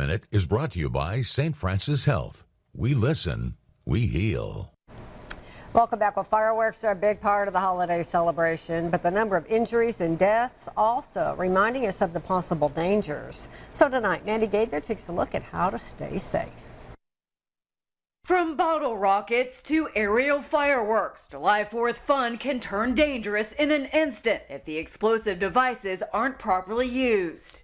Minute is brought to you by St. Francis Health. We listen, we heal. Welcome back. Well, fireworks are a big part of the holiday celebration, but the number of injuries and deaths also reminding us of the possible dangers. So tonight, Mandy Gaither takes a look at how to stay safe. From bottle rockets to aerial fireworks, July 4th fun can turn dangerous in an instant if the explosive devices aren't properly used.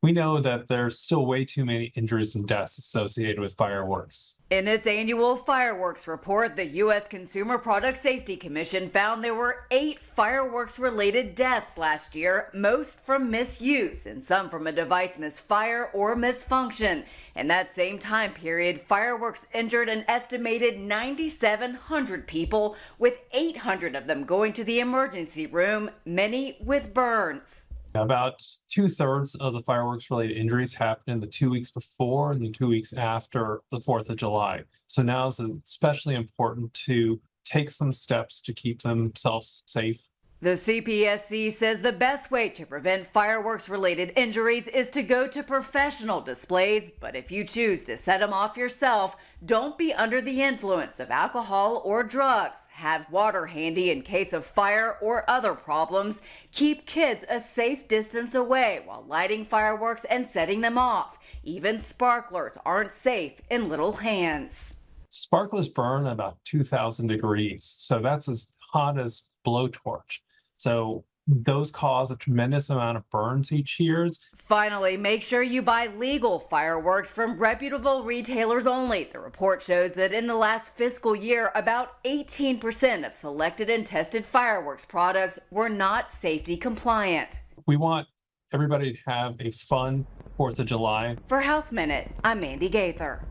We know that there's still way too many injuries and deaths associated with fireworks. In its annual fireworks report, the U.S. Consumer Product Safety Commission found there were 8 fireworks-related deaths last year, most from misuse and some from a device misfire or misfunction. In that same time period, fireworks injured an estimated 9,700 people, with 800 of them going to the emergency room, many with burns. About 2/3 of the fireworks-related injuries happened in the 2 weeks before and the 2 weeks after the 4th of July. So now it's especially important to take some steps to keep themselves safe. The CPSC says the best way to prevent fireworks-related injuries is to go to professional displays, but if you choose to set them off yourself, don't be under the influence of alcohol or drugs. Have water handy in case of fire or other problems. Keep kids a safe distance away while lighting fireworks and setting them off. Even sparklers aren't safe in little hands. Sparklers burn about 2,000 degrees, so that's as hot as blowtorch. So those cause a tremendous amount of burns each year. Finally, make sure you buy legal fireworks from reputable retailers only. The report shows that in the last fiscal year, about 18% of selected and tested fireworks products were not safety compliant. We want everybody to have a fun 4th of July. For Health Minute, I'm Mandy Gaither.